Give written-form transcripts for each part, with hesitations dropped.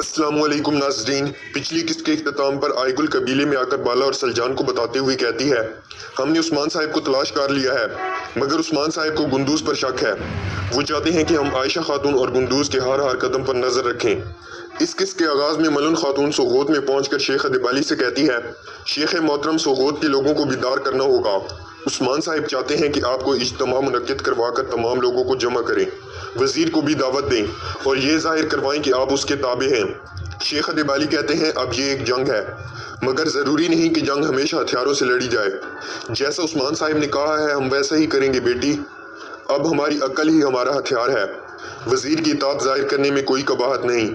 السلام علیکم ناظرین، پچھلی قسط کے اختتام پر آئیگل قبیلے میں آ کر بالا اور سلجان کو بتاتے ہوئے کہتی ہے، ہم نے عثمان صاحب کو تلاش کر لیا ہے، مگر عثمان صاحب کو گندوز پر شک ہے۔ وہ چاہتے ہیں کہ ہم عائشہ خاتون اور گندوز کے ہر قدم پر نظر رکھیں۔ اس قسط کے آغاز میں ملن خاتون سوغوت میں پہنچ کر شیخ ادیبالی سے کہتی ہے، شیخ محترم، سوغوت کے لوگوں کو بیدار کرنا ہوگا۔ عثمان صاحب چاہتے ہیں کہ آپ کو اجتماع منعقد کروا کر تمام لوگوں کو جمع کریں، وزیر کو بھی دعوت دیں اور یہ ظاہر کروائیں کہ آپ اس کے تابع ہیں۔ شیخ ادیبالی کہتے ہیں، اب یہ ایک جنگ ہے، مگر ضروری نہیں کہ جنگ ہمیشہ ہتھیاروں سے لڑی جائے۔ جیسا عثمان صاحب نے کہا ہے ہم ویسا ہی کریں گے بیٹی، اب ہماری عقل ہی ہمارا ہتھیار ہے۔ وزیر کی اطاعت ظاہر کرنے میں کوئی قباحت نہیں۔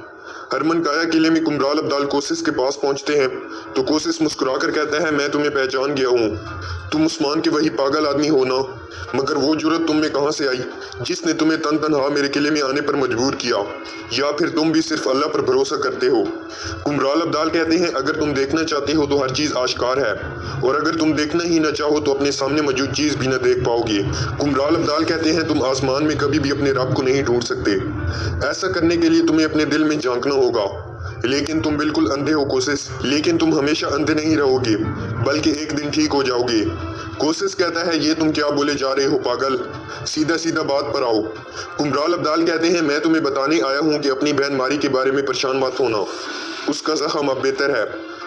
ہرمن کایا قلعے میں کمرال ابدال کوسس کے پاس پہنچتے ہیں تو کوسس مسکرا کر کہتا ہے، میں تمہیں پہچان گیا ہوں، تم عثمان کے وہی پاگل آدمی ہو نا، مگر وہ جرت تم میں کہاں سے آئی جس نے تمہیں تن تنہا میرے قلعے میں آنے پر مجبور کیا، یا پھر تم بھی صرف اللہ پر بھروسہ کرتے ہو؟ کمرال ابدال کہتے ہیں، اگر تم دیکھنا چاہتے ہو تو ہر چیز آشکار ہے، اور اگر تم دیکھنا ہی نہ چاہو تو اپنے سامنے موجود چیز بھی نہ دیکھ پاؤ گے۔ کمرال ابدال کہتے ہیں، تم آسمان میں کبھی بھی اپنے رب کو نہیں ڈھونڈ سکتے، ایسا کرنے کے لیے تمہیں اپنے دل میں جھانکنا ہوگا، لیکن تم بالکل اندھے ہو کوسس، لیکن تم ہمیشہ اندھے نہیں رہو گے بلکہ ایک دن ٹھیک ہو جاؤ گے۔ کوسس کہتا ہے، یہ تم کیا بولے جا رہے ہو پاگل، سیدھا سیدھا بات پر آؤ۔ کمرال ابدال کہتے ہیں، میں تمہیں بتانے آیا ہوں کہ اپنی بہن ماری کے بارے میں پریشان مت ہونا، اس کا زخم اب بہتر ہے۔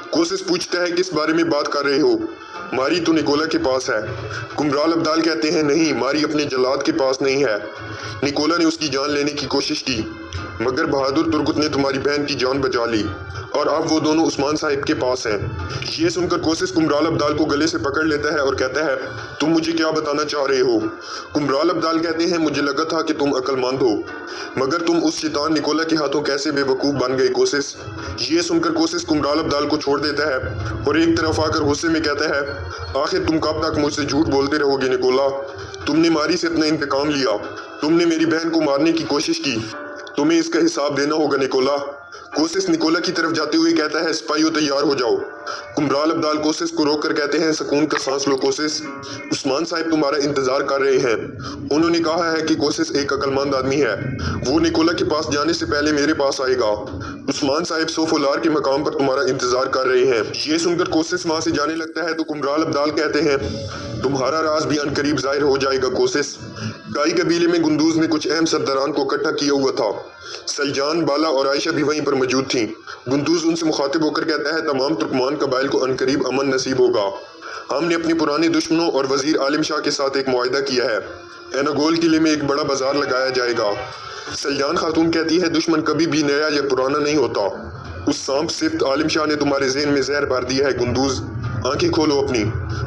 کوسس پوچھتا ہے، کس بارے میں بات کر رہے ہو؟ ماری تو نکولا کے پاس ہے۔ کمرال ابدال کہتے ہیں، نہیں، ماری اپنے جلاد کے پاس نہیں ہے، نکولا نے اس کی جان لینے کی کوشش کی، مگر بہادر ترگت نے تمہاری بہن کی جان بچا لی، اور اب وہ دونوں عثمان صاحب کے پاس ہیں۔ یہ سن کر کوسس کمرال ابدال کو گلے سے پکڑ لیتا ہے اور کہتا ہے، تم مجھے کیا بتانا چاہ رہے ہو؟ کمرال ابدال کہتے ہیں، مجھے لگا تھا کہ تم عقل مند ہو، مگر تم اس شیطان نکولا کے ہاتھوں کیسے بے وقوف بن گئے کوسس۔ یہ سن کر کوسس کمرال ابدال کو چھوڑ دیتا ہے اور ایک طرف آ کر غصے میں کہتا ہے، آخر تم کب تک مجھ سے جھوٹ بولتے رہو گے نکولا؟ تم نے ماری سے اپنا انتقام لیا، تم نے میری بہن کو مارنے کی کوشش کی، تمہیں اس کا حساب دینا ہوگا نکولا۔ کوسس نکولا کی طرف جاتے ہوئے کہتا ہے، سپاہیوں تیار ہو جاؤ۔ کمرال ابدال کوسس کو روک کر کہتے ہیں، سکون کا سانس لو کوسس، عثمان صاحب تمہارا انتظار کر رہے ہیں، انہوں نے کہا ہے کہ کوسس ایک عقل مند آدمی ہے، وہ نکولا کے پاس جانے سے پہلے میرے پاس آئے گا، عثمان صاحب سوفولار کے مقام پر تمہارا انتظار کر رہے ہیں۔ یہ سن کر کوسس وہاں سے جانے لگتا ہے تو کمرال ابدال کہتے ہیں، تمہارا راز بھی عنقریب ظاہر ہو جائے گا کوسس۔ کائی قبیلے میں گندوز نے کچھ اہم سرداران کو اکٹھا کیا ہوا تھا، سلجان، بالا اور عائشہ بھی وہیں پر موجود تھیں۔ گندوز ان سے مخاطب ہو کر کہتا ہے، تمام ترکمان قبائل کو عنقریب امن نصیب ہوگا، ہم نے اپنے پرانے دشمنوں اور وزیر عالم شاہ کے ساتھ ایک معاہدہ کیا ہے، ایناگول قلعے میں ایک بڑا بازار لگایا جائے گا۔ سلجان خاتون کہتی ہے، دشمن کبھی بھی نیا یا پرانا نہیں ہوتا، اس سانپ صفت عالم شاہ نے تمہارے ذہن میں زہر بھر دیا ہے گندوز، آنکھیں کھولو اپنی۔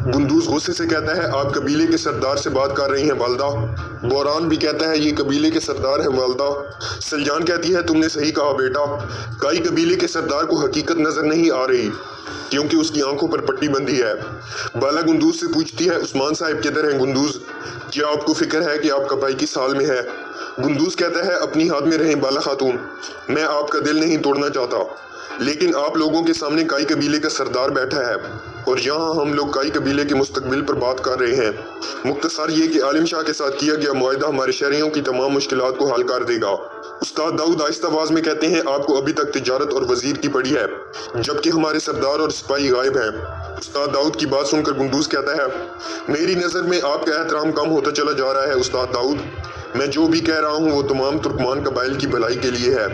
گندوز غصے سے کہتا ہے، آپ قبیلے کے سردار سے بات کر رہی ہیں والدہ؟ بوران بھی کہتا ہے، یہ قبیلے کے سردار ہیں والدہ۔ سلجان کہتی ہے، تم نے صحیح کہا بیٹا، کائی قبیلے کے سردار کو حقیقت نظر نہیں آ رہی کیونکہ اس کی آنکھوں پر پٹی بندھی ہے۔ بالا گندوز سے پوچھتی ہے، عثمان صاحب کدھر ہیں گندوز؟ کیا آپ کو فکر ہے کہ آپ کا بھائی کس حال میں ہے؟ گندوز کہتا ہے، اپنی حد میں رہیں بالا خاتون، میں آپ کا دل نہیں توڑنا چاہتا، لیکن آپ لوگوں کے سامنے کائی قبیلے کا سردار بیٹھا ہے اور یہاں ہم لوگ کائی قبیلے کے مستقبل پر بات کر رہے ہیں۔ مختصر یہ کہ عالم شاہ کے ساتھ کیا گیا معاہدہ ہمارے شہریوں کی تمام مشکلات کو حل کر دے گا۔ استاد داؤد آہستہ آواز میں کہتے ہیں، آپ کو ابھی تک تجارت اور وزیر کی پڑی ہے، جبکہ ہمارے سردار اور سپاہی غائب ہیں۔ استاد داؤد کی بات سن کر گندوز کہتا ہے، میری نظر میں آپ کا احترام کم ہوتا چلا جا رہا ہے استاد داؤد، میں جو بھی کہہ رہا ہوں وہ تمام ترکمان قبائل کی بھلائی کے لیے ہے۔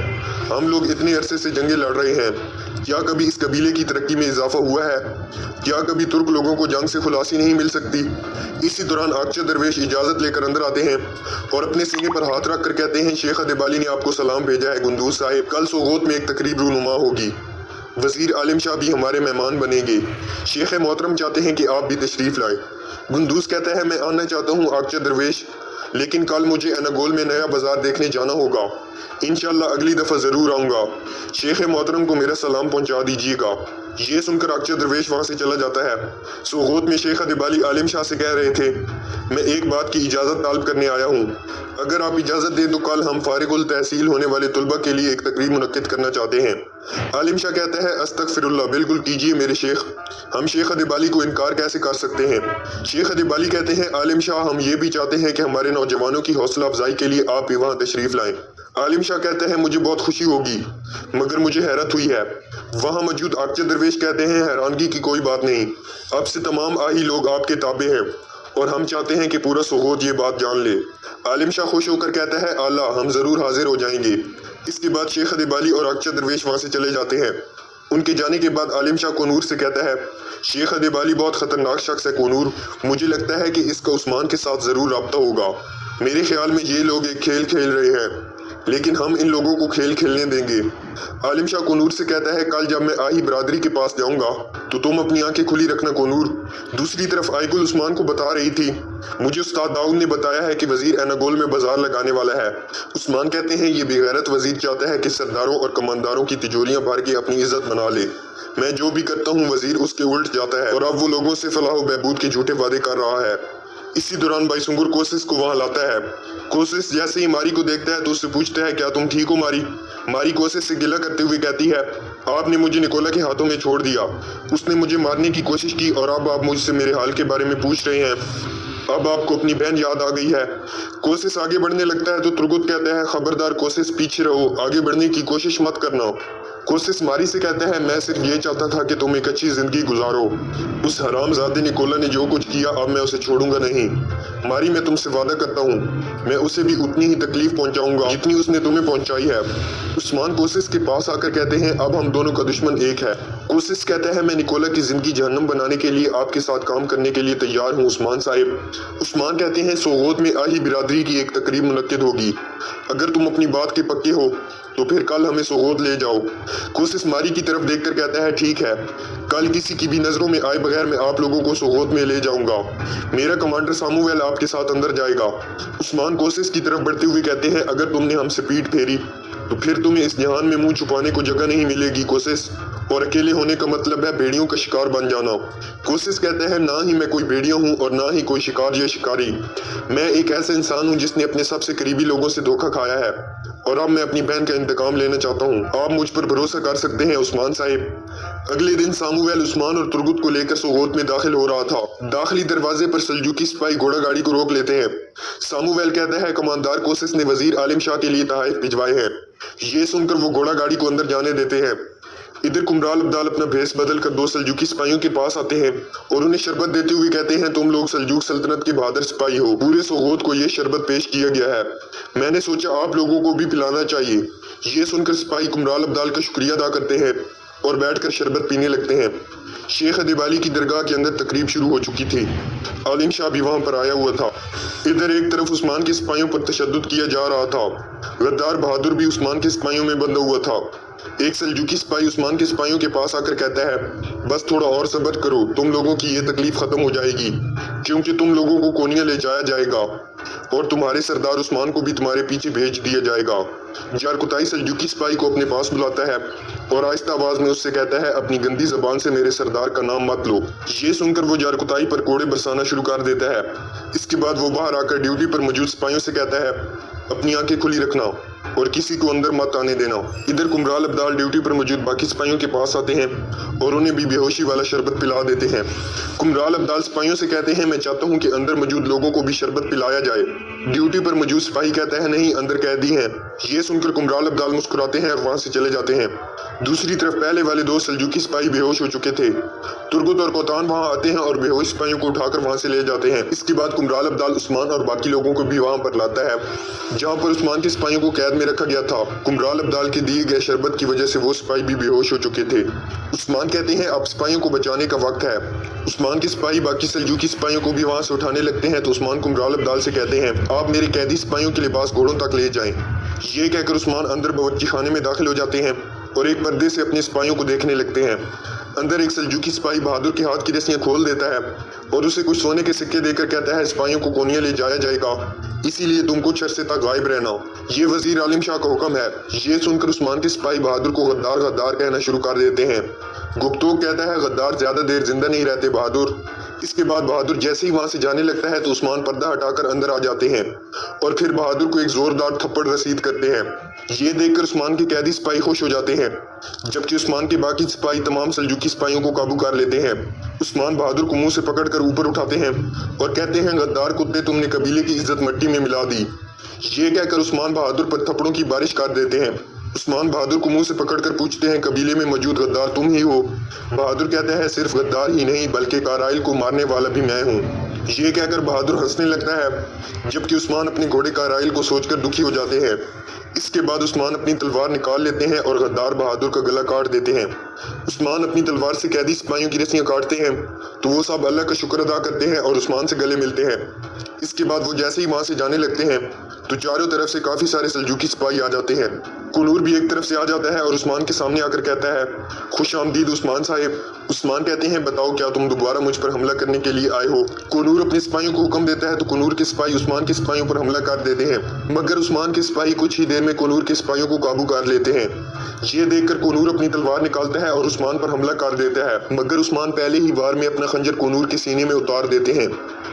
ہم لوگ اتنے عرصے سے جنگیں لڑ رہے ہیں، کیا کبھی اس قبیلے کی ترقی میں اضافہ ہوا ہے؟ کیا کبھی ترک لوگوں کو جنگ سے خلاصی نہیں مل سکتی؟ اسی دوران آقچہ درویش اجازت لے کر اندر آتے ہیں اور اپنے سینے پر ہاتھ رکھ کر کہتے ہیں، شیخ ادیبالی نے آپ کو سلام بھیجا ہے گندوز صاحب، کل سوغوت میں ایک تقریب رونما ہوگی، وزیر عالم شاہ بھی ہمارے مہمان بنیں گے، شیخ محترم چاہتے ہیں کہ آپ بھی تشریف لائیں۔ گندوز کہتا ہے، میں آنا چاہتا ہوں آقچہ درویش، لیکن کل مجھے ایناگول میں نیا بازار دیکھنے جانا ہوگا، انشاءاللہ اگلی دفعہ ضرور آؤں گا، شیخ محترم کو میرا سلام پہنچا دیجیے گا۔ یہ سن کر آقچہ درویش وہاں سے چلا جاتا ہے۔ سوغوت میں شیخ ادیبالی عالم شاہ سے کہہ رہے تھے، میں ایک بات کی اجازت طلب کرنے آیا ہوں، اگر آپ اجازت دیں تو کل ہم فارغ التحصیل ہونے والے طلبہ کے لیے ایک تقریب منعقد کرنا چاہتے ہیں۔ عالم شاہ کہتا ہے، استغفر اللہ، بالکل کیجیے میرے شیخ، ہم شیخ ادیبالی کو انکار کیسے کر سکتے ہیں؟ شیخ ادیبالی کہتے ہیں، عالم شاہ، ہم یہ بھی چاہتے ہیں کہ ہمارے نوجوانوں کی حوصلہ افزائی کے لیے آپ بھی وہاں تشریف لائیں۔ عالم شاہ کہتے ہیں مجھے بہت خوشی ہوگی مگر مجھے حیرت ہوئی ہے۔ وہاں موجود اقچہ درویش کہتے ہیں حیرانگی کی کوئی بات نہیں، اب سے تمام آہی لوگ آپ کے تابع ہیں اور ہم چاہتے ہیں کہ پورا سوغوت یہ بات جان لے۔ عالم شاہ خوش ہو کر کہتا ہے اعلیٰ، ہم ضرور حاضر ہو جائیں گے۔ اس کے بعد شیخ ادیبالی اور اقچہ درویش وہاں سے چلے جاتے ہیں۔ ان کے جانے کے بعد عالم شاہ کونور سے کہتا ہے شیخ ادیبالی بہت خطرناک شخص ہے کونور، مجھے لگتا ہے کہ اس کا عثمان کے ساتھ ضرور رابطہ ہوگا۔ میرے خیال میں یہ لوگ ایک کھیل کھیل رہے ہیں لیکن ہم ان لوگوں کو کھیل کھیلنے دیں گے۔ عالم شاہ کونور سے کہتا ہے کل جب میں آہی برادری کے پاس جاؤں گا تو تم اپنی آنکھیں کھلی رکھنا کونور۔ دوسری طرف آئیگل عثمان کو بتا رہی تھی مجھے استاد داؤد نے بتایا ہے کہ وزیر ایناگول میں بازار لگانے والا ہے۔ عثمان کہتے ہیں یہ بے غیرت وزیر چاہتا ہے کہ سرداروں اور کمانداروں کی تجوریاں بھر کے اپنی عزت بنا لے۔ میں جو بھی کرتا ہوں وزیر اس کے الٹ جاتا ہے اور اب وہ لوگوں سے فلاح و بہبود کے جھوٹے وعدے کر رہا ہے۔ اسی دوران بھائی سنگر کوسس کو وہاں لاتا ہے۔ کوسس جیسے ہی ماری کو دیکھتا ہے تو اس سے پوچھتا ہے کیا تم ٹھیک ہو ماری؟ ماری کوسس سے گلہ کرتے ہوئے کہتی ہے آپ نے مجھے نکولا کے ہاتھوں میں چھوڑ دیا، اس نے مجھے مارنے کی کوشش کی اور اب آپ مجھ سے میرے حال کے بارے میں پوچھ رہے ہیں، اب آپ کو اپنی بہن یاد آ گئی ہے۔ کوسس آگے بڑھنے لگتا ہے تو ترگت کہتا ہے خبردار کوسس، پیچھے رہو، آگے بڑھنے کی کوشش مت کرنا۔ کوسس ماری سے کہتا ہے میں صرف یہ چاہتا تھا کہ تم ایک اچھی زندگی گزارو، اس حرام زادے نکولا نے جو کچھ کیا اب میں اسے چھوڑوں گا نہیں۔ ماری میں تم سے وعدہ کرتا ہوں میں اسے بھی اتنی ہی تکلیف پہنچاؤں گا جتنی اس نے تمہیں پہنچائی ہے۔ عثمان کوسس کے پاس آ کر کہتے ہیں اب ہم دونوں کا دشمن ایک ہے۔ کوسس کہتا ہے میں نکولا کی زندگی جہنم بنانے کے لیے آپ کے ساتھ کام کرنے کے لیے تیار ہوں عثمان صاحب۔ عثمان کہتے ہیں سوغوت میں آہی برادری کی ایک تقریب منعقد ہوگی، اگر تم اپنی بات کے پکے ہو تو پھر کل ہمیں سوغوت لے جاؤ۔ کوسس ماری کی طرف دیکھ کر کہتا ہے ٹھیک ہے، کل کسی کی بھی نظروں میں آئے بغیر میں آپ لوگوں کو سوغوت میں لے جاؤں گا، میرا کمانڈر سامویل آپ کے ساتھ اندر جائے گا۔ عثمان کوسس کی طرف بڑھتے ہوئے کہتے ہیں اگر تم نے ہم سے پیٹھ پھیری تو پھر تمہیں اس جہان میں منہ چھپانے کو جگہ نہیں ملے گی کوسس، اور اکیلے ہونے کا مطلب ہے بھیڑیوں کا شکار بن جانا۔ کوسس کہتا ہے نہ ہی میں کوئی بھیڑیا ہوں اور نہ ہی کوئی شکار یا شکاری، میں ایک ایسا انسان ہوں جس نے اپنے سب سے قریبی لوگوں سے دھوکہ کھایا ہے اور اب میں اپنی بہن کا انتقام لینا چاہتا ہوں، آپ مجھ پر بھروسہ کر سکتے ہیں عثمان صاحب۔ اگلے دن سامویل عثمان اور ترگت کو لے کر سوغوت میں داخل ہو رہا تھا۔ داخلی دروازے پر سلجوکی سپاہی گھوڑا گاڑی کو روک لیتے ہیں۔ سامویل کہتا ہے کماندار کوسس نے وزیر عالم شاہ کے لیے تحائف بھجوائے ہیں۔ یہ سن کر وہ گھوڑا گاڑی کو اندر جانے دیتے ہیں۔ ادھر کمرال ابدال اپنا بھیس بدل کر دو سلجوکی سپاہیوں کے پاس آتے ہیں اور انہیں شربت دیتے ہوئے کہتے ہیں تم لوگ سلجوک سلطنت کے بہادر سپاہی ہو، پورے سوغوت کو یہ شربت پیش کیا گیا ہے، میں نے سوچا آپ لوگوں کو بھی پلانا چاہیے۔ یہ سن کر سپاہی کمرال ابدال کا شکریہ ادا کرتے ہیں اور بیٹھ کر شربت پینے لگتے ہیں۔ شیخ ادیبالی کی درگاہ کے اندر تقریب شروع ہو چکی تھی، عالم شاہ بھی وہاں پر آیا ہوا تھا۔ ادھر ایک طرف عثمان کے سپاہیوں پر تشدد کیا جا رہا تھا، غدار بہادر بھی عثمان کے سپاہیوں میں بندھا ہوا تھا۔ ایک سلجوکی سپاہی عثمان کے سپاہیوں کے پاس آ کر کہتا ہے بس تھوڑا اور صبر کرو، تم لوگوں کی یہ تکلیف ختم ہو جائے گی کیونکہ تم لوگوں کو کونیا لے جایا جائے گا اور تمہارے سردار عثمان کو بھی تمہارے پیچھے بھیج دیا جائے گا۔ جارکتائی سلجوکی سپاہی کو اپنے پاس بلاتا ہے اور آہستہ آواز میں اس سے کہتا ہے اپنی گندی زبان سے میرے سردار کا نام مت لو۔ یہ سن کر وہ جارکتائی پر کوڑے برسانا شروع کر دیتا ہے۔ اس کے بعد وہ باہر آ کر ڈیوٹی پر موجود سپاہیوں سے کہتا ہے اپنی آنکھیں کھلی رکھنا اور کسی کو اندر مت آنے دینا۔ ادھر کمرال ابدال ڈیوٹی پر موجود باقی سپاہیوں کے پاس آتے ہیں اور انہیں بھی بے ہوشی والا شربت پلا دیتے ہیں۔ کمرال ابدال سپاہیوں سے کہتے ہیں میں چاہتا ہوں کہ اندر موجود لوگوں کو بھی شربت پلایا جائے۔ ڈیوٹی پر موجود سپاہی کہتا ہے نہیں، اندر قیدی ہیں۔ یہ سن کر کمرال ابدال مسکراتے ہیں اور وہاں سے چلے جاتے ہیں۔ دوسری طرف پہلے والے دو سلجوکی سپاہی بے ہوش ہو چکے تھے۔ ترگت اور کوتان وہاں آتے ہیں اور بے ہوش سپاہیوں کو اٹھا کر وہاں سے لے جاتے ہیں۔ اس کے بعد کمرال ابدال عثمان اور باقی لوگوں کو بھی وہاں پر لاتا ہے جہاں پر عثمان کے سپاہیوں کو قید میں رکھا گیا تھا۔ کمرال ابدال کے دیے گئے شربت کی وجہ سے وہ سپاہی بھی بے ہوش ہو چکے تھے۔ عثمان کہتے ہیں اب سپاہیوں کو بچانے کا وقت ہے۔ عثمان کے سپاہی باقی سلجوکی سپاہیوں کو بھی وہاں سے اٹھانے لگتے ہیں تو عثمان کمرال ابدال سے کہتے ہیں آپ میرے قیدی سپاہیوں کے لباس گھوڑوں تک لے جائیں۔ یہ کہہ کر عثمان اندر باورچی خانے میں داخل ہو جاتے ہیں اور ایک پردے سے اپنے سپاہیوں کو دیکھنے لگتے ہیں۔ اندر ایک سلجوکی سپاہی بہادر کے ہاتھ کی رسیاں کھول دیتا ہے اور اسے کچھ سونے کے سکے دے کر کہتا ہے سپاہیوں کو کونیا لے جایا جائے گا، اسی لیے تم کچھ عرصے تک غائب رہنا، یہ وزیر عالم شاہ کا حکم ہے۔ یہ سن کر عثمان کے سپاہی بہادر کو غدار غدار کہنا شروع کر دیتے ہیں۔ گپتوگ کہتا ہے غدار زیادہ دیر زندہ نہیں رہتے بہادر۔ اس کے بعد بہادر جیسے ہی وہاں سے جانے لگتا ہے تو عثمان پردہ ہٹا کر اندر آ جاتے ہیں اور پھر بہادر کو ایک زوردار تھپڑ رسید کرتے ہیں۔ یہ دیکھ کر عثمان کے قیدی سپاہی خوش ہو جاتے ہیں جبکہ عثمان کے باقی سپاہی تمام سلجوکی سپاہیوں کو قابو کر لیتے ہیں۔ عثمان بہادر کو منہ سے پکڑ کر اوپر اٹھاتے ہیں اور کہتے ہیں غدار کتے، تم نے قبیلے کی عزت مٹی میں ملا دی، یہ کہہ کر عثمان بہادر پر تھپڑوں کی بارش کر دیتے ہیں۔ عثمان بہادر کو منہ سے پکڑ کر پوچھتے ہیں قبیلے میں موجود غدار تم ہی ہو؟ بہادر کہتا ہے صرف غدار ہی نہیں بلکہ کارائل کو مارنے والا بھی میں ہوں۔ یہ کہہ کر بہادر ہنسنے لگتا ہے جبکہ عثمان اپنے گھوڑے کارائل کو سوچ کر دکھی ہو جاتے ہیں۔ اس کے بعد عثمان اپنی تلوار نکال لیتے ہیں اور غدار بہادر کا گلا کاٹ دیتے ہیں۔ عثمان اپنی تلوار سے قیدی سپاہیوں کی رسیاں کاٹتے ہیں تو وہ سب اللہ کا شکر ادا کرتے ہیں اور عثمان سے گلے ملتے ہیں۔ اس کے بعد وہ جیسے ہی وہاں سے جانے لگتے ہیں تو چاروں طرف سے کافی سارے سلجوقی سپاہی آ جاتے ہیں۔ کنور بھی ایک طرف سے آ جاتا ہے اور عثمان کے سامنے آ کر کہتا ہے خوش آمدید عثمان صاحب۔ عثمان کہتے ہیں بتاؤ کیا تم دوبارہ مجھ پر حملہ کرنے کے لیے آئے ہو؟ کنور اپنے سپاہیوں کو حکم دیتا ہے تو کنور کے سپاہی عثمان کے سپاہیوں پر حملہ کر دیتے ہیں، مگر عثمان کے سپاہی کچھ ہی دیر میں کنور کے سپاہیوں کو قابو کر لیتے ہیں۔ یہ دیکھ کر کنور اپنی تلوار نکالتا ہے اور عثمان پر حملہ کر دیتا ہے، مگر عثمان پہلے ہی وار میں اپنا خنجر کنور کے سینے میں اتار دیتے ہیں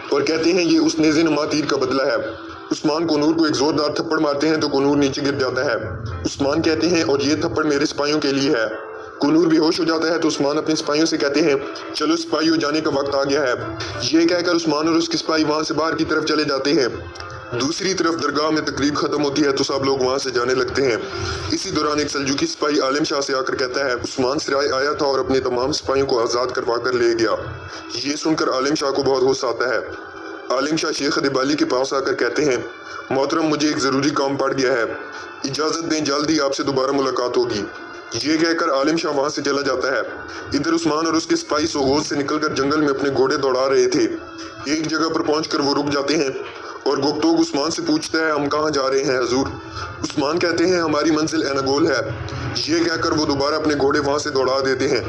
اور کہتے ہیں یہ اس نیزے نما تیر کا بدلہ ہے۔ عثمان کنور کو ایک زوردار تھپڑ مارتے ہیں تو کنور نیچے گر جاتا ہے۔ عثمان کہتے ہیں اور یہ تھپڑ میرے سپاہیوں کے لیے ہے۔ کنور بے ہوش ہو جاتا ہے تو عثمان اپنے سپاہیوں سے کہتے ہیں چلو سپاہیوں جانے کا وقت آ گیا ہے۔ یہ کہہ کر عثمان اور اس کے سپاہی وہاں سے باہر کی طرف چلے جاتے ہیں۔ دوسری طرف درگاہ میں تقریب ختم ہوتی ہے تو سب لوگ وہاں سے جانے لگتے ہیں۔ اسی دوران ایک سلجوقی سپاہی عالم شاہ سے آ کر کہتا ہے عثمان سرائے آیا تھا اور اپنے تمام سپاہیوں کو آزاد کروا کر لے گیا۔ یہ سن کر عالم شاہ کو بہت غصہ آتا ہے۔ عالم شاہ شیخ ادیبالی کے پاس آ کر کہتے ہیں محترم مجھے ایک ضروری کام پڑ گیا ہے، اجازت دیں جلد ہی آپ سے دوبارہ ملاقات ہوگی۔ یہ کہہ کر عالم شاہ وہاں سے چلا جاتا ہے۔ ادھر عثمان اور اس کے سپاہی سوغوز سے نکل کر جنگل میں اپنے گھوڑے دوڑا رہے تھے۔ ایک جگہ پر پہنچ کر وہ رک جاتے ہیں اور گفتوگ عثمان سے پوچھتا ہے ہم کہاں جا رہے ہیں حضور؟ عثمان کہتے ہیں ہماری منزل اینگول ہے۔ یہ کہہ کر وہ دوبارہ اپنے گھوڑے وہاں سے دوڑا دیتے ہیں۔